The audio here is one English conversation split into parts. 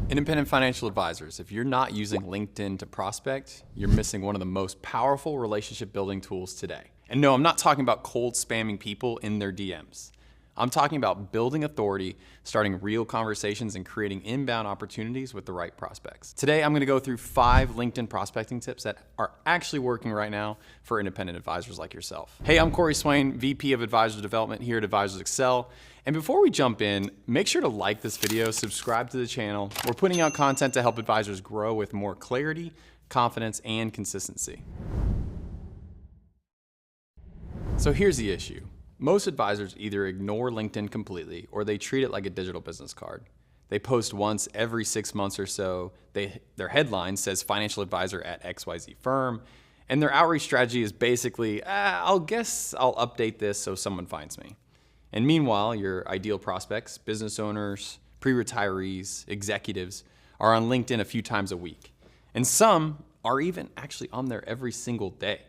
Independent financial advisors, if you're not using LinkedIn to prospect, you're missing one of the most powerful relationship building tools today. And no, I'm not talking about cold spamming people in their DMs. I'm talking about building authority, starting real conversations, and creating inbound opportunities with the right prospects. Today, I'm gonna go through 5 LinkedIn prospecting tips that are actually working right now for independent advisors like yourself. Hey, I'm Corey Swain, VP of Advisor Development here at Advisors Excel. And before we jump in, make sure to like this video, subscribe to the channel. We're putting out content to help advisors grow with more clarity, confidence, and consistency. So here's the issue. Most advisors either ignore LinkedIn completely or they treat it like a digital business card. They post once every 6 months or so. Their headline says financial advisor at XYZ firm, and their outreach strategy is basically, I'll update this so someone finds me. And meanwhile, your ideal prospects, business owners, pre-retirees, executives, are on LinkedIn a few times a week. And some are even actually on there every single day.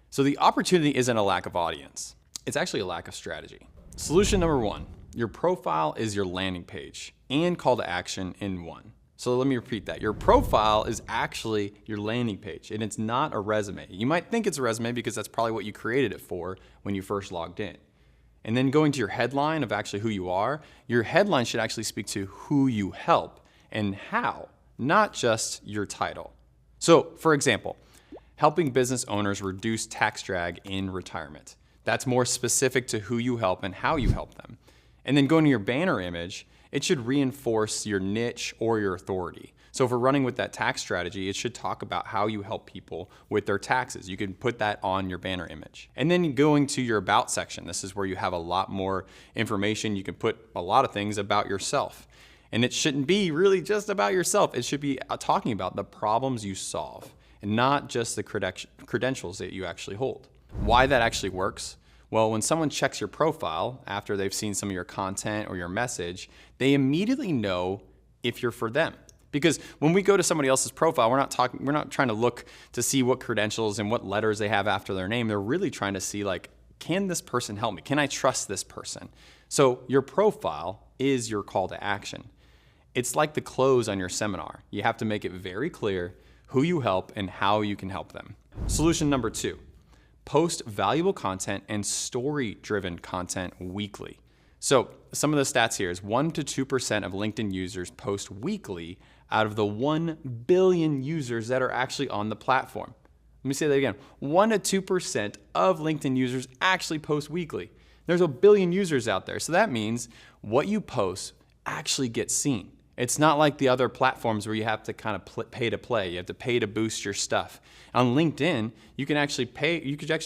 So the opportunity isn't a lack of audience. It's actually a lack of strategy. Solution number 1, your profile is your landing page and call to action in one. So let me repeat that. Your profile is actually your landing page and it's not a resume. You might think it's a resume because that's probably what you created it for when you first logged in. And then going to your headline of actually who you are, your headline should actually speak to who you help and how, not just your title. So for example, helping business owners reduce tax drag in retirement. That's more specific to who you help and how you help them. And then going to your banner image, it should reinforce your niche or your authority. So if we're running with that tax strategy, it should talk about how you help people with their taxes. You can put that on your banner image. And then going to your about section, this is where you have a lot more information. You can put a lot of things about yourself. And it shouldn't be really just about yourself. It should be talking about the problems you solve and not just the credentials that you actually hold. Why that actually works? Well, when someone checks your profile after they've seen some of your content or your message, they immediately know if you're for them. Because when we go to somebody else's profile, we're not trying to look to see what credentials and what letters they have after their name. They're really trying to see, like, can this person help me? Can I trust this person? So your profile is your call to action. It's like the close on your seminar. You have to make it very clear who you help and how you can help them. Solution number 2, post valuable content and story-driven content weekly. So some of the stats here is 1 to 2% of LinkedIn users post weekly out of the 1 billion users that are actually on the platform. Let me say that again. 1 to 2% of LinkedIn users actually post weekly. There's a billion users out there. So that means what you post actually gets seen. It's not like the other platforms where you have to kind of pay to play. You have to pay to boost your stuff. On LinkedIn, you can actually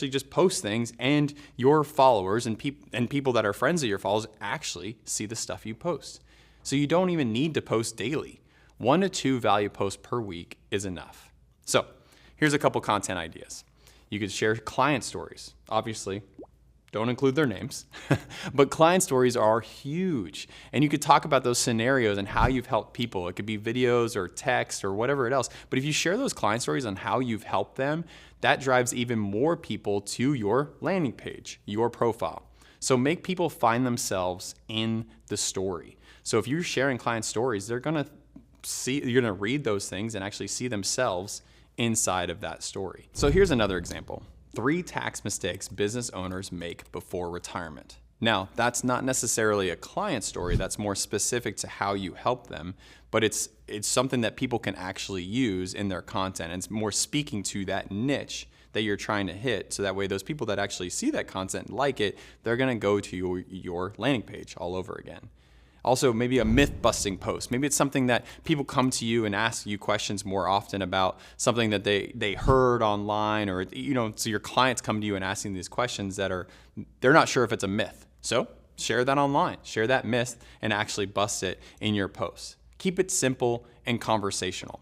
just post things and your followers and people that are friends of your followers actually see the stuff you post. So you don't even need to post daily. 1 to 2 value posts per week is enough. So here's a couple content ideas. You could share client stories. Obviously, don't include their names, but client stories are huge. And you could talk about those scenarios and how you've helped people. It could be videos or text or whatever else. But if you share those client stories on how you've helped them, that drives even more people to your landing page, your profile. So make people find themselves in the story. So if you're sharing client stories, you're gonna read those things and actually see themselves inside of that story. So here's another example. 3 tax mistakes business owners make before retirement. Now, that's not necessarily a client story, that's more specific to how you help them, but it's something that people can actually use in their content. It's more speaking to that niche that you're trying to hit, so that way those people that actually see that content and like it, they're gonna go to your landing page all over again. Also, maybe a myth-busting post. Maybe it's something that people come to you and ask you questions more often about something that they heard online, or so your clients come to you and asking these questions that they're not sure if it's a myth. So share that online, share that myth and actually bust it in your posts. Keep it simple and conversational.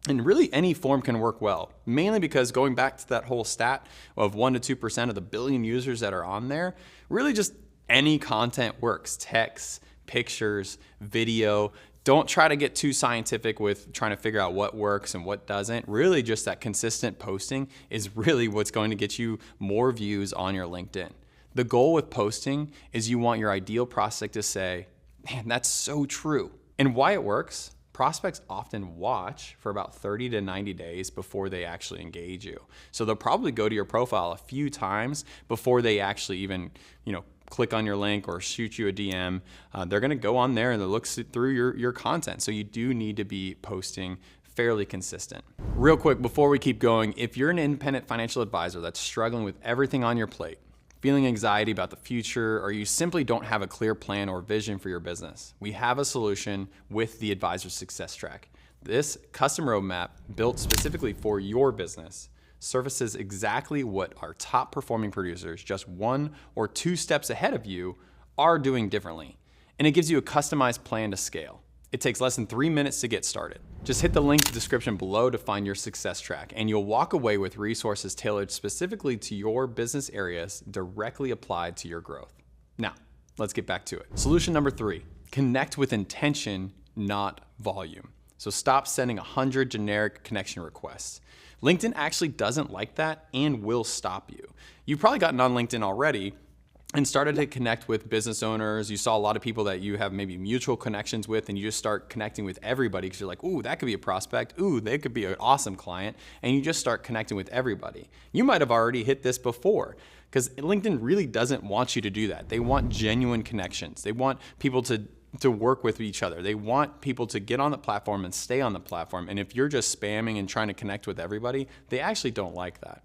And really any form can work well, mainly because going back to that whole stat of 1 to 2% of the billion users that are on there, really just any content works. Text, pictures, video. Don't try to get too scientific with trying to figure out what works and what doesn't. Really just that consistent posting is really what's going to get you more views on your LinkedIn. The goal with posting is you want your ideal prospect to say, man, that's so true. And why it works? prospects often watch for about 30 to 90 days before they actually engage you. So they'll probably go to your profile a few times before they actually even, click on your link or shoot you a DM. They're gonna go on there and they'll look through your content. So you do need to be posting fairly consistent. Real quick, before we keep going, if you're an independent financial advisor that's struggling with everything on your plate, feeling anxiety about the future, or you simply don't have a clear plan or vision for your business, we have a solution with the Advisor Success Track. This custom roadmap, built specifically for your business, services exactly what our top performing producers just 1 or 2 steps ahead of you are doing differently. And it gives you a customized plan to scale. It takes less than 3 minutes to get started. Just hit the link in the description below to find your success track, and you'll walk away with resources tailored specifically to your business areas, directly applied to your growth. Now, let's get back to it. Solution number 3, connect with intention, not volume. So stop sending 100 generic connection requests. LinkedIn actually doesn't like that and will stop you. You've probably gotten on LinkedIn already and started to connect with business owners. You saw a lot of people that you have maybe mutual connections with, and you just start connecting with everybody because you're like, ooh, that could be a prospect. Ooh, they could be an awesome client. And you just start connecting with everybody. You might have already hit this before, because LinkedIn really doesn't want you to do that. They want genuine connections. They want people to work with each other. They want people to get on the platform and stay on the platform. And if you're just spamming and trying to connect with everybody, they actually don't like that.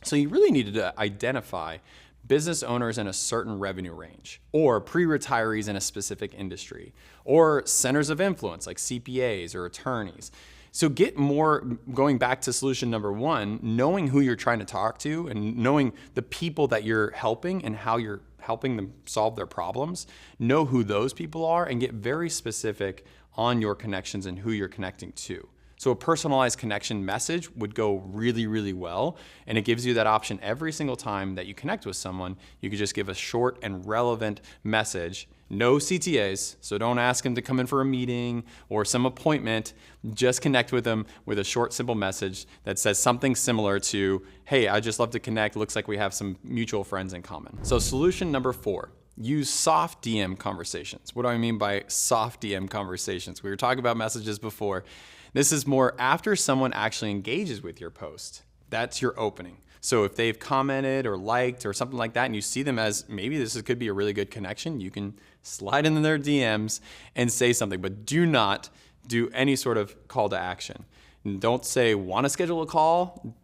So you really need to identify business owners in a certain revenue range, or pre-retirees in a specific industry, or centers of influence like CPAs or attorneys. So get more, going back to solution number 1, knowing who you're trying to talk to and knowing the people that you're helping and how you're helping them solve their problems. Know who those people are and get very specific on your connections and who you're connecting to. So a personalized connection message would go really, really well. And it gives you that option every single time that you connect with someone. You could just give a short and relevant message. No CTAs, so don't ask them to come in for a meeting or some appointment. Just connect with them with a short, simple message that says something similar to, hey, I just love to connect. Looks like we have some mutual friends in common. So solution number 4. Use soft DM conversations. What do I mean by soft DM conversations? We were talking about messages before. This is more after someone actually engages with your post. That's your opening. So if they've commented or liked or something like that, and you see them as maybe could be a really good connection, you can slide into their DMs and say something, but do not do any sort of call to action. And don't say, want to schedule a call?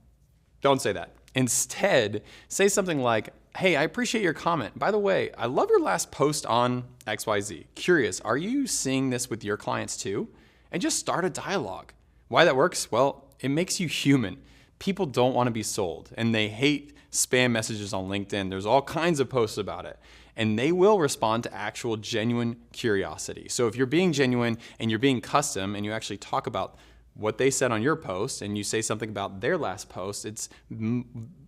Don't say that. Instead, say something like, hey, I appreciate your comment. By the way, I love your last post on XYZ. Curious, are you seeing this with your clients too? And just start a dialogue. Why that works? Well, it makes you human. People don't want to be sold, and they hate spam messages on LinkedIn. There's all kinds of posts about it, and they will respond to actual genuine curiosity. So if you're being genuine and you're being custom and you actually talk about what they said on your post and you say something about their last post, it's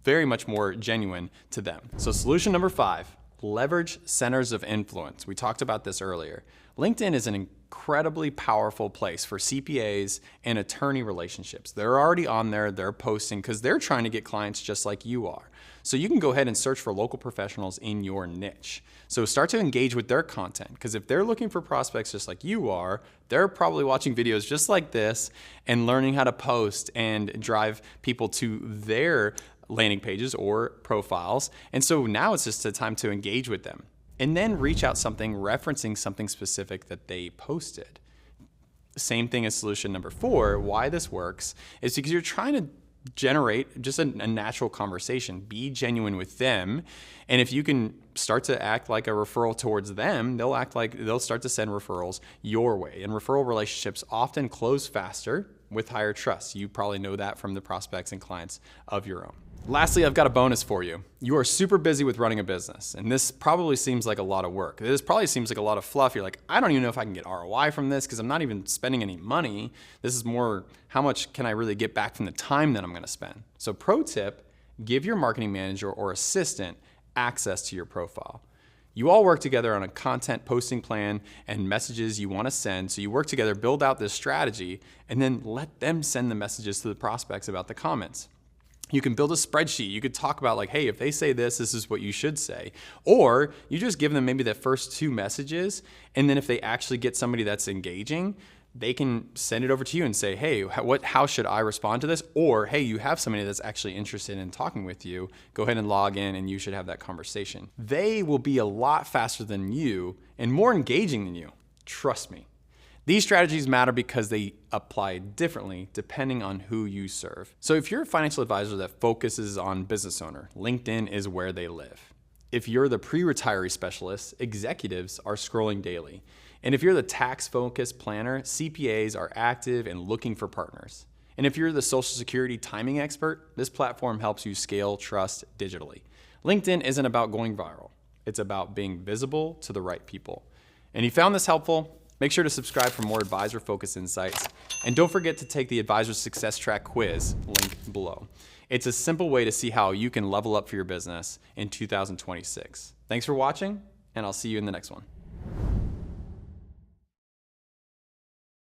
very much more genuine to them. So solution number 5, leverage centers of influence. We talked about this earlier. LinkedIn is an incredibly powerful place for CPAs and attorney relationships. They're already on there, they're posting because they're trying to get clients just like you are. So you can go ahead and search for local professionals in your niche. So start to engage with their content, because if they're looking for prospects just like you are, they're probably watching videos just like this and learning how to post and drive people to their landing pages or profiles. And so now it's just a time to engage with them. And then reach out something referencing something specific that they posted. Same thing as solution number 4. Why this works is because you're trying to generate just a natural conversation. Be genuine with them. And if you can start to act like a referral towards them, they'll start to send referrals your way. And referral relationships often close faster with higher trust. You probably know that from the prospects and clients of your own. Lastly, I've got a bonus for you. You are super busy with running a business, and this probably seems like a lot of work. This probably seems like a lot of fluff. You're like, I don't even know if I can get ROI from this because I'm not even spending any money. This is more, how much can I really get back from the time that I'm gonna spend? So pro tip, give your marketing manager or assistant access to your profile. You all work together on a content posting plan and messages you want to send. So you work together, build out this strategy, and then let them send the messages to the prospects about the comments. You can build a spreadsheet. You could talk about like, hey, if they say this, this is what you should say. Or you just give them maybe the first 2 messages, and then if they actually get somebody that's engaging, they can send it over to you and say, hey, how should I respond to this? Or, hey, you have somebody that's actually interested in talking with you. Go ahead and log in and you should have that conversation. They will be a lot faster than you and more engaging than you. Trust me. These strategies matter because they apply differently depending on who you serve. So if you're a financial advisor that focuses on business owner, LinkedIn is where they live. If you're the pre-retiree specialist, executives are scrolling daily. And if you're the tax-focused planner, CPAs are active and looking for partners. And if you're the Social Security timing expert, this platform helps you scale trust digitally. LinkedIn isn't about going viral. It's about being visible to the right people. And you found this helpful? Make sure to subscribe for more advisor-focused insights. And don't forget to take the Advisor Success Track quiz, link below. It's a simple way to see how you can level up for your business in 2026. Thanks for watching, and I'll see you in the next one.